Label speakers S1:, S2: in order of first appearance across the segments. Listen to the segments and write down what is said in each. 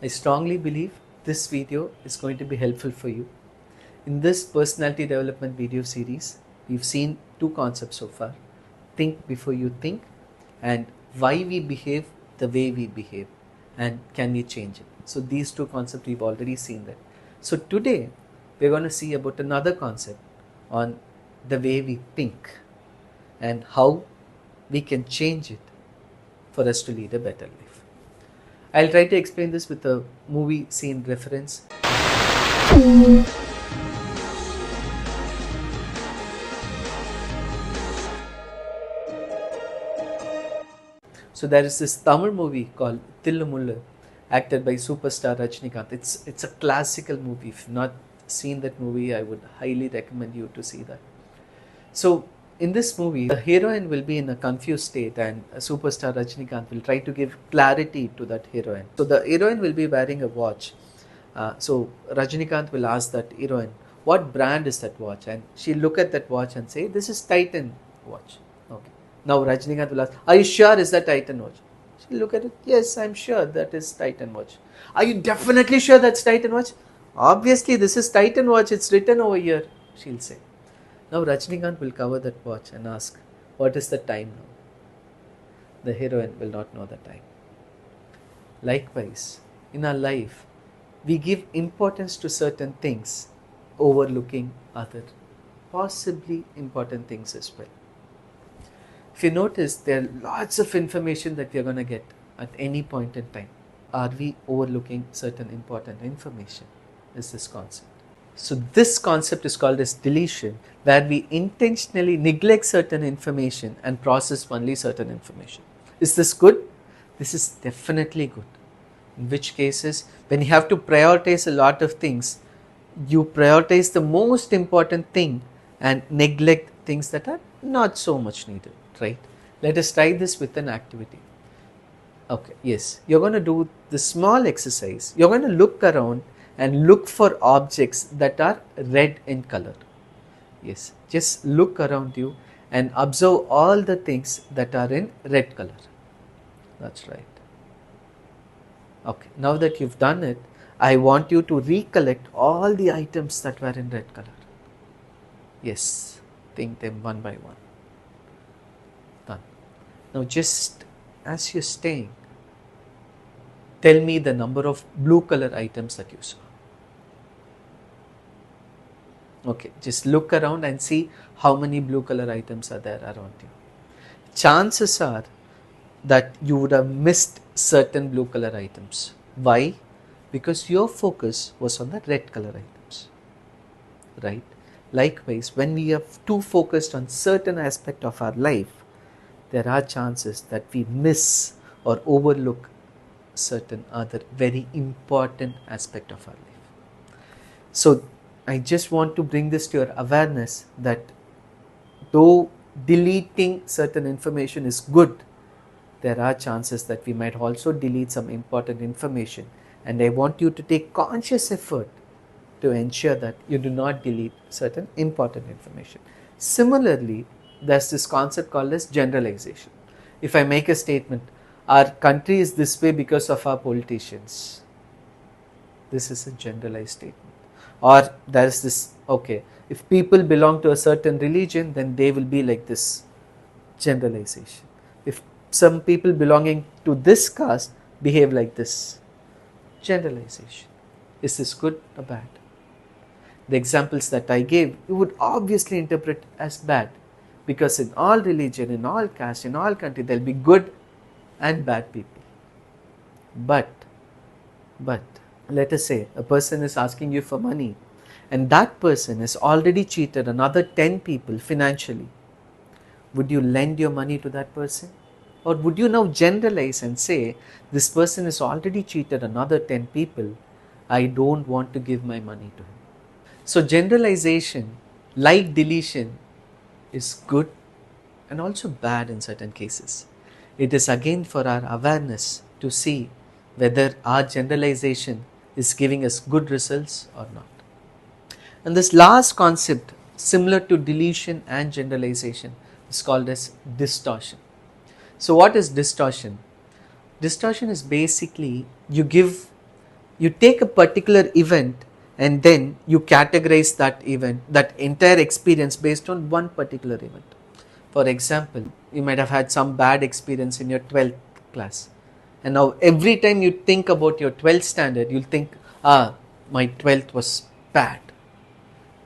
S1: I strongly believe this video is going to be helpful for you. In this personality development video series, we've seen two concepts so far: think before you think, and why we behave the way we behave, and can we change it. So these two concepts, we've already seen that. So today we're going to see about another concept on the way we think and how we can change it for us to lead a better life. I'll try to explain this with a movie scene reference. So there is this Tamil movie called Thillumullu, acted by superstar Rajinikanth. It's a classical movie. If you've not seen that movie, I would highly recommend you to see that. So in this movie, the heroine will be in a confused state, and a superstar Rajinikanth will try to give clarity to that heroine. So the heroine will be wearing a watch. So Rajinikanth will ask that heroine, what brand is that watch? And she'll look at that watch and say, this is Titan watch. Okay. Now Rajinikanth will ask, are you sure is that Titan watch? She'll look at it, yes, I'm sure that is Titan watch. Are you definitely sure that's Titan watch? Obviously this is Titan watch, it's written over here, she'll say. Now Rajinikanth will cover that watch and ask, what is the time now? The heroine will not know the time. Likewise, in our life, we give importance to certain things, overlooking other, possibly important things as well. If you notice, there are lots of information that we are going to get at any point in time. Are we overlooking certain important information? Is this concept. So this concept is called as deletion, where we intentionally neglect certain information and process only certain information. Is this good? This is definitely good. In which cases, when you have to prioritize a lot of things, you prioritize the most important thing and neglect things that are not so much needed, right? Let us try this with an activity. Okay, yes, you're going to do the small exercise. You're going to look around and look for objects that are red in color. Yes, just look around you and observe all the things that are in red color. That's right. Okay, now that you've done it, I want you to recollect all the items that were in red color. Yes, think them one by one. Done. Now just as you're staying, tell me the number of blue color items that you saw. Okay, just look around and see how many blue color items are there around you. Chances are that you would have missed certain blue color items. Why? Because your focus was on the red color items, right? Likewise, when we are too focused on certain aspect of our life, there are chances that we miss or overlook certain other very important aspect of our life. So I just want to bring this to your awareness that though deleting certain information is good, there are chances that we might also delete some important information, and I want you to take conscious effort to ensure that you do not delete certain important information. Similarly, there's this concept called as generalization. If I make a statement, our country is this way because of our politicians, this is a generalized statement. Or there is this, okay, if people belong to a certain religion, then they will be like this, generalization. If some people belonging to this caste behave like this, generalization. Is this good or bad? The examples that I gave, you would obviously interpret as bad, because in all religion, in all caste, in all country, there will be good and bad people. But let us say a person is asking you for money, and that person has already cheated another 10 people financially. Would you lend your money to that person? Or would you now generalize and say, this person has already cheated another 10 people, I don't want to give my money to him. So generalization, like deletion, is good and also bad in certain cases. It is again for our awareness to see whether our generalization is giving us good results or not. And this last concept, similar to deletion and generalization, is called as distortion. So what is distortion? Distortion is basically you give You take a particular event and then you categorize that event, that entire experience based on one particular event. For example, you might have had some bad experience in your 12th class. And now every time you think about your 12th standard, you'll think, my 12th was bad.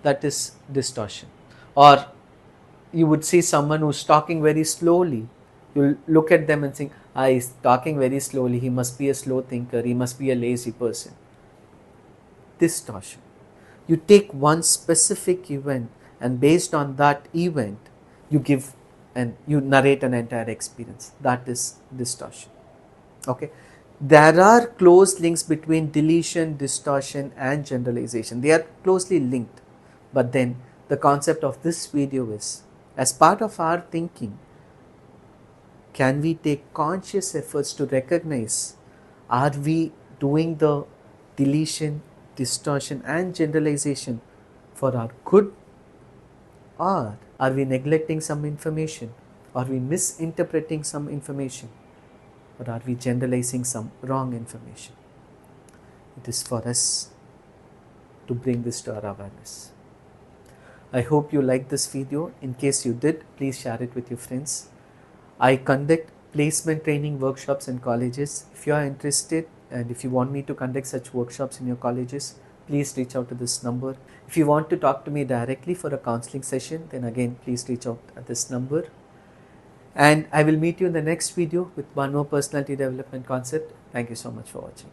S1: That is distortion. Or you would see someone who's talking very slowly. You'll look at them and think, he's talking very slowly. He must be a slow thinker. He must be a lazy person. Distortion. You take one specific event and based on that event, you give and you narrate an entire experience. That is distortion. Okay. There are close links between deletion, distortion and generalization. They are closely linked. But then the concept of this video is, as part of our thinking, can we take conscious efforts to recognize, are we doing the deletion, distortion and generalization for our good, or are we neglecting some information, are we misinterpreting some information, or are we generalizing some wrong information? It is for us to bring this to our awareness. I hope you liked this video. In case you did, please share it with your friends. I conduct placement training workshops in colleges. If you are interested and if you want me to conduct such workshops in your colleges, please reach out to this number. If you want to talk to me directly for a counseling session, then again please reach out at this number. And I will meet you in the next video with one more personality development concept. Thank you so much for watching.